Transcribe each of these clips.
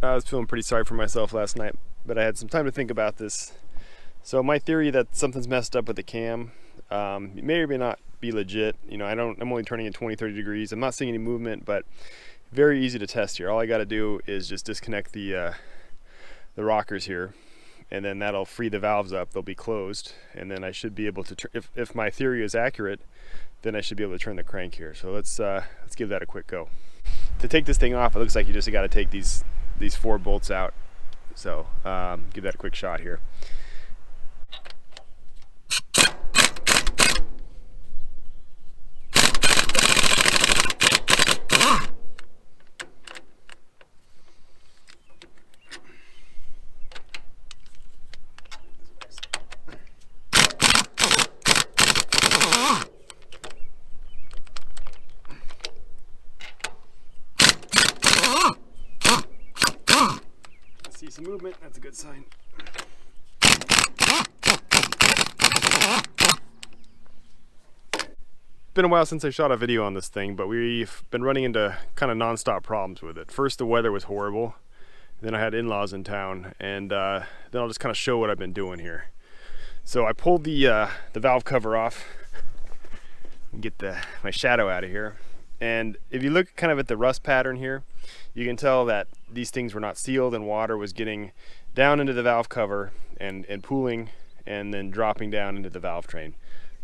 I was feeling pretty sorry for myself last night, but I had some time to think about this. So my theory that something's messed up with the cam may or may not be legit. You know, I'm only turning at 20-30 degrees. I'm not seeing any movement, but very easy to test here. All I got to do is just disconnect the rockers here, and then that'll free the valves up. They'll be closed, and then I should be able to if my theory is accurate, then I should be able to turn the crank here. So let's give that a quick go. To take this thing off, it looks like you just got to take these 4 bolts out. So give that a quick shot here. See some movement, that's a good sign. Been a while since I shot a video on this thing, but we've been running into kind of non-stop problems with it. First, the weather was horrible. Then I had in-laws in town, and then I'll just kind of show what I've been doing here. So I pulled the valve cover off and get my shadow out of here. And if you look kind of at the rust pattern here, you can tell that these things were not sealed and water was getting down into the valve cover and pooling and then dropping down into the valve train.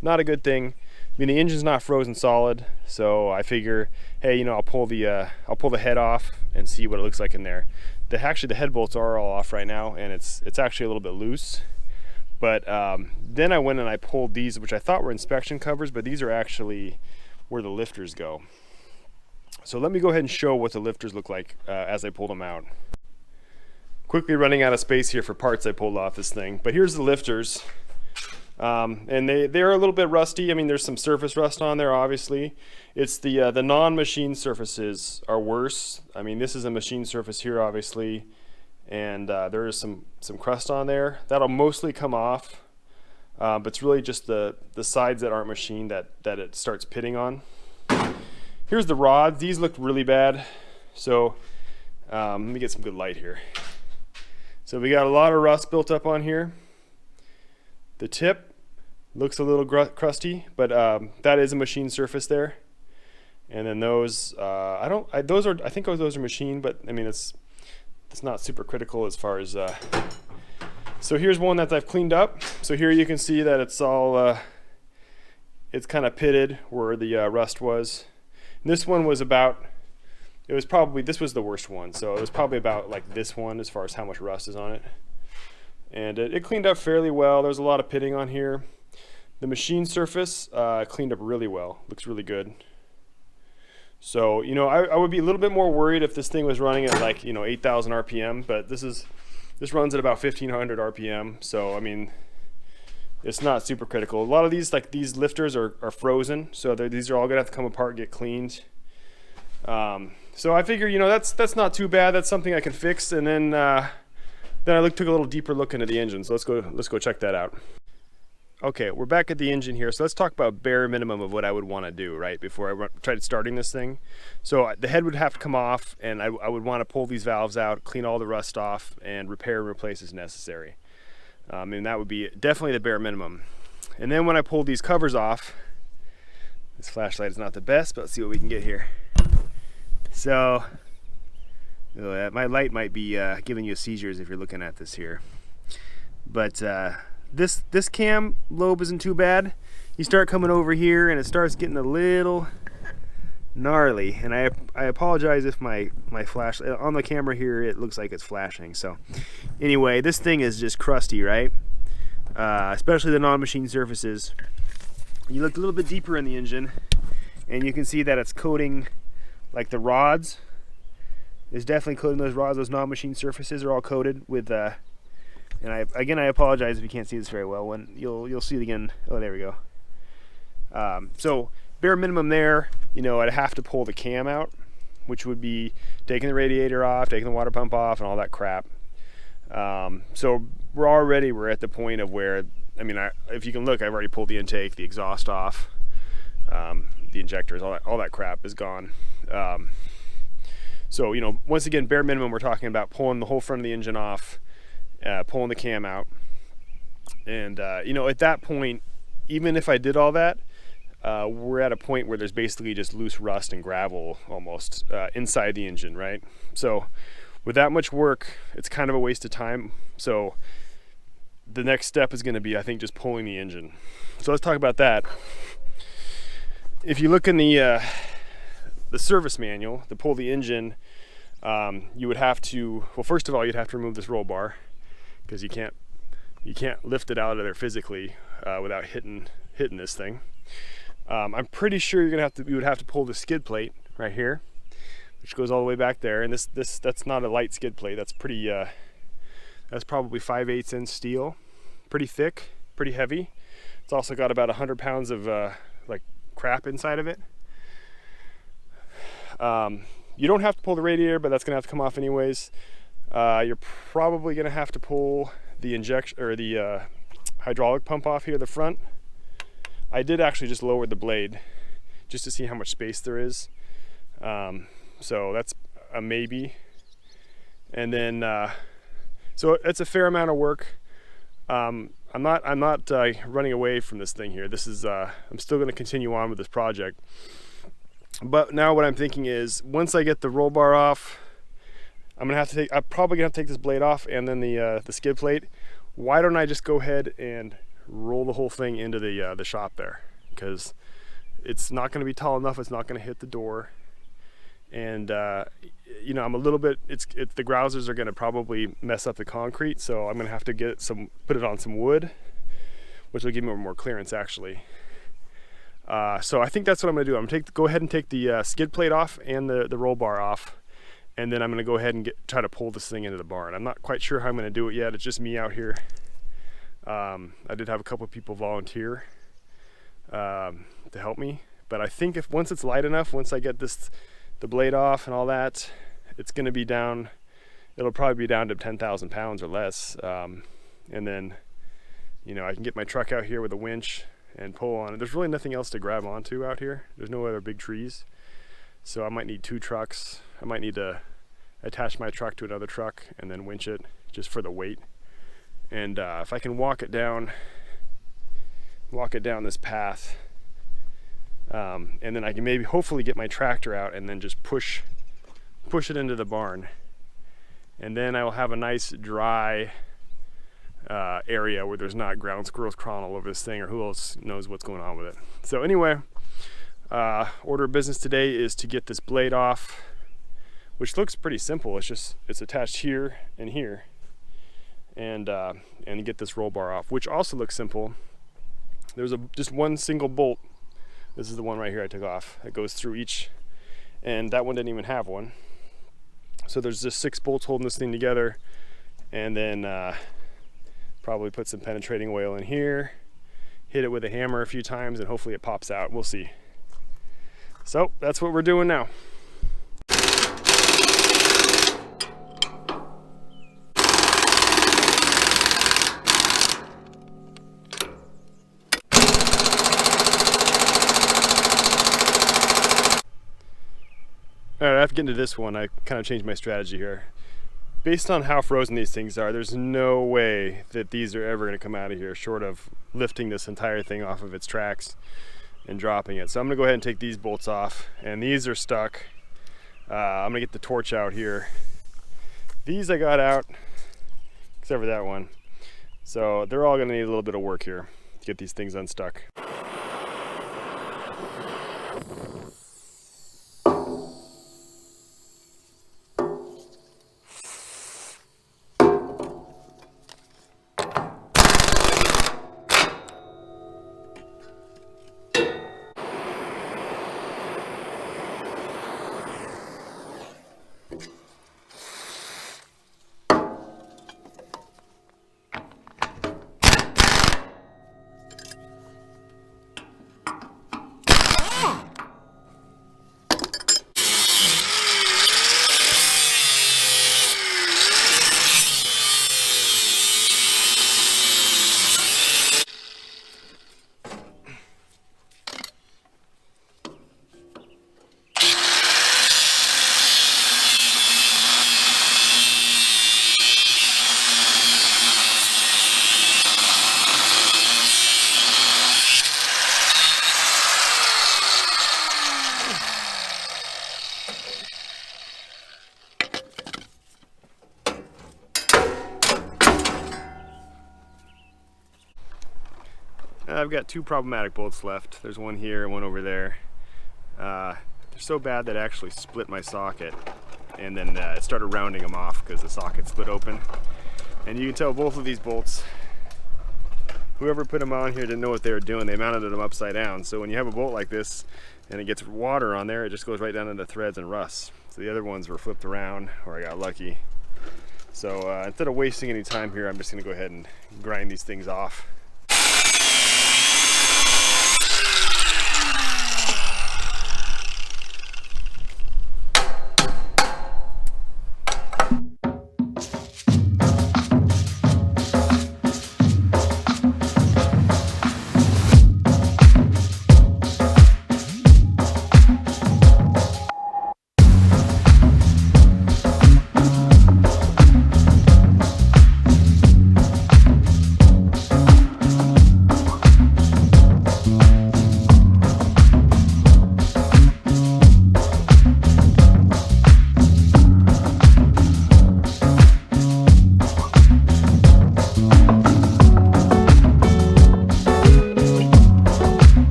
Not a good thing. I mean, the engine's not frozen solid, so I figure, hey, you know, I'll pull the head off and see what it looks like in there. Actually, the head bolts are all off right now, and it's actually a little bit loose. But then I went and I pulled these, which I thought were inspection covers, but these are actually where the lifters go. So let me go ahead and show what the lifters look like as I pull them out. Quickly running out of space here for parts I pulled off this thing, but here's the lifters. And they're a little bit rusty. I mean, there's some surface rust on there, obviously. It's the non-machine surfaces are worse. I mean, this is a machine surface here, obviously, and there is some crust on there. That'll mostly come off, but it's really just the sides that aren't machined that it starts pitting on. Here's the rods. These look really bad. So let me get some good light here. So we got a lot of rust built up on here. The tip looks a little crusty, but that is a machine surface there. And then those, I think those are machined, but I mean it's not super critical as far as. So here's one that I've cleaned up. So here you can see that it's all, it's kind of pitted where the rust was. And this one was about, this was the worst one. So it was probably about like this one as far as how much rust is on it. And it cleaned up fairly well. There's a lot of pitting on here. The machine surface cleaned up really well. Looks really good. So, you know, I would be a little bit more worried if this thing was running at like, you know, 8,000 RPM, but this runs at about 1,500 RPM. So, I mean, it's not super critical. A lot of these, like these lifters are frozen. So these are all gonna have to come apart and get cleaned. So I figure, you know, that's not too bad. That's something I can fix. And then I took a little deeper look into the engine. So let's go check that out. Okay, we're back at the engine here. So let's talk about bare minimum of what I would want to do, right, before I tried starting this thing. So the head would have to come off, and I would want to pull these valves out, clean all the rust off, and repair and replace as necessary. And that would be definitely the bare minimum. And then when I pulled these covers off, this flashlight is not the best, but let's see what we can get here. So my light might be giving you seizures if you're looking at this here. But this cam lobe isn't too bad. You start coming over here and it starts getting a little gnarly, and I apologize if my flash on the camera here it looks like it's flashing. So anyway, this thing is just crusty, right? Especially the non-machine surfaces. You look a little bit deeper in the engine and you can see that it's coating, like the rods is definitely coating those rods. Those non-machine surfaces are all coated with and I apologize if you can't see this very well. When you'll see it again. Oh, there we go. So bare minimum there, you know, I'd have to pull the cam out, which would be taking the radiator off, taking the water pump off, and all that crap. So we're at the point of where, I mean, if you can look, I've already pulled the intake, the exhaust off, the injectors, all that crap is gone. So, you know, once again, bare minimum, we're talking about pulling the whole front of the engine off, pulling the cam out. And, you know, at that point, even if I did all that, we're at a point where there's basically just loose rust and gravel almost inside the engine, right? So with that much work, it's kind of a waste of time. So the next step is going to be, I think, just pulling the engine. So let's talk about that. If you look in the service manual to pull the engine, you would have to, well, first of all, you'd have to remove this roll bar, because you can't lift it out of there physically without hitting this thing. I'm pretty sure you would have to pull the skid plate right here, which goes all the way back there. And that's not a light skid plate. That's pretty. That's probably 5/8 inch steel, pretty thick, pretty heavy. It's also got about 100 pounds of like crap inside of it. You don't have to pull the radiator, but that's gonna have to come off anyways. You're probably gonna have to pull the injection or the hydraulic pump off here, the front. I did actually just lower the blade just to see how much space there is. So that's a maybe. And then, so it's a fair amount of work. I'm not running away from this thing here. This is, I'm still gonna continue on with this project. But now what I'm thinking is, once I get the roll bar off, I'm probably gonna have to take this blade off and then the skid plate. Why don't I just go ahead and roll the whole thing into the shop there, because it's not going to be tall enough. It's not going to hit the door, and you know, I'm a little bit. The grousers are going to probably mess up the concrete, so I'm going to have to put it on some wood, which will give me more clearance actually. So I think that's what I'm going to do. I'm going to go ahead and take the skid plate off and the roll bar off, and then I'm going to go ahead and try to pull this thing into the barn. I'm not quite sure how I'm going to do it yet. It's just me out here. I did have a couple of people volunteer to help me, but I think once it's light enough, once I get the blade off and all that, it's going to be down. It'll probably be down to 10,000 pounds or less, and then, you know, I can get my truck out here with a winch and pull on it. There's really nothing else to grab onto out here. There's no other big trees, so I might need 2 trucks. I might need to attach my truck to another truck and then winch it just for the weight. And if I can walk it down this path, and then I can maybe hopefully get my tractor out and then just push it into the barn, and then I will have a nice dry area where there's not ground squirrels crawling all over this thing, or who else knows what's going on with it. So anyway, order of business today is to get this blade off, which looks pretty simple. It's attached here and here. And get this roll bar off, which also looks simple. There's just one single bolt. This is the one right here I took off. It goes through each, and that one didn't even have one. So there's just 6 bolts holding this thing together, and then probably put some penetrating oil in here, hit it with a hammer a few times, and hopefully it pops out. We'll see. So that's what we're doing now. All right, after getting to this one, I kind of changed my strategy here. Based on how frozen these things are, there's no way that these are ever going to come out of here short of lifting this entire thing off of its tracks and dropping it. So I'm going to go ahead and take these bolts off, and these are stuck. I'm going to get the torch out here. These I got out, except for that one. So they're all going to need a little bit of work here to get these things unstuck. I've got two problematic bolts left. There's one here and one over there. They're so bad that I actually split my socket, and then it started rounding them off because the socket split open. And you can tell both of these bolts, whoever put them on here didn't know what they were doing. They mounted them upside down. So when you have a bolt like this and it gets water on there, it just goes right down into threads and rusts. So the other ones were flipped around, or I got lucky. So instead of wasting any time here, I'm just gonna go ahead and grind these things off.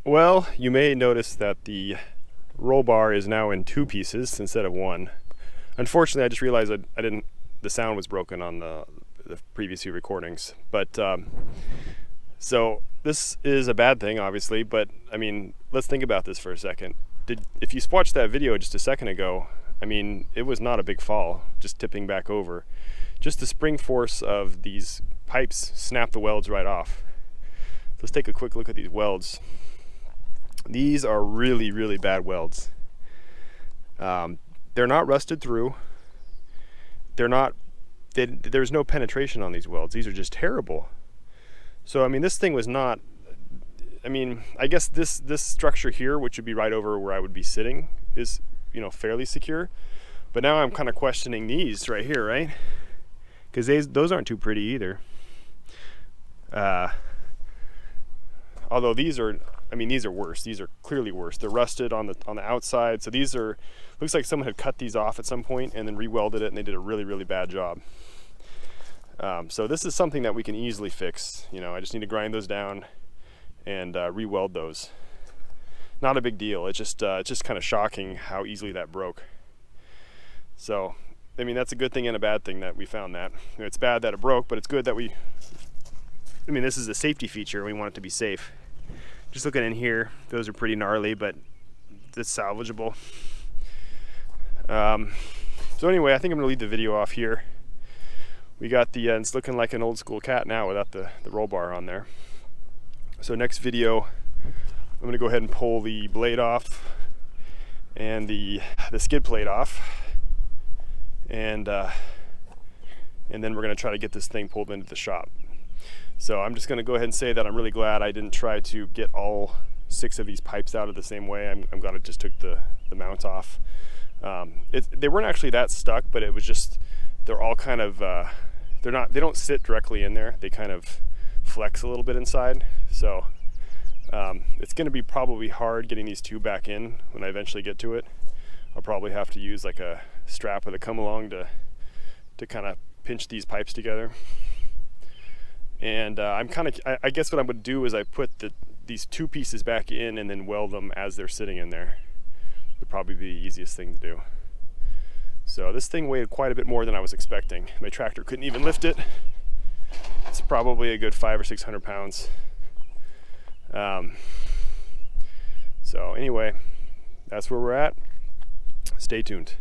Well, you may notice that the roll bar is now in two pieces instead of one. Unfortunately, I just realized the sound was broken on the previous few recordings. But so this is a bad thing, obviously, but I mean, let's think about this for a second. If you watched that video just a second ago, I mean, it was not a big fall, just tipping back over. Just the spring force of these pipes snapped the welds right off. Let's take a quick look at these welds. These are really, really bad welds. They're not rusted through. There's no penetration on these welds. These are just terrible. So I mean, this thing was not, I mean, I guess this structure here, which would be right over where I would be sitting, is, you know, fairly secure. But now I'm kind of questioning these right here, right? Because those aren't too pretty either. Although these are, I mean, these are worse. These are clearly worse. They're rusted on the outside. So these are, looks like someone had cut these off at some point and then re-welded it, and they did a really, really bad job. So this is something that we can easily fix. You know, I just need to grind those down and re-weld those. Not a big deal. It's just kind of shocking how easily that broke. So, I mean, that's a good thing and a bad thing that we found that. You know, it's bad that it broke, but it's good that I mean, this is a safety feature. We want it to be safe. Just looking in here, those are pretty gnarly, but it's salvageable. So anyway, I think I'm gonna leave the video off here. We got the, it's looking like an old school cat now without the roll bar on there. So next video, I'm gonna go ahead and pull the blade off and the skid plate off. And then we're gonna try to get this thing pulled into the shop. So I'm just gonna go ahead and say that I'm really glad I didn't try to get all 6 of these pipes out of the same way. I'm glad I just took the mount off. They weren't actually that stuck, but it was just, they're all kind of, they don't sit directly in there. They kind of flex a little bit inside. So it's gonna be probably hard getting these 2 back in when I eventually get to it. I'll probably have to use like a strap with a come along to kind of pinch these pipes together. And I guess what I'm going to do is I put these two pieces back in and then weld them as they're sitting in there. Would probably be the easiest thing to do. So this thing weighed quite a bit more than I was expecting. My tractor couldn't even lift it. It's probably a good 500 or 600 pounds. So anyway, that's where we're at. Stay tuned.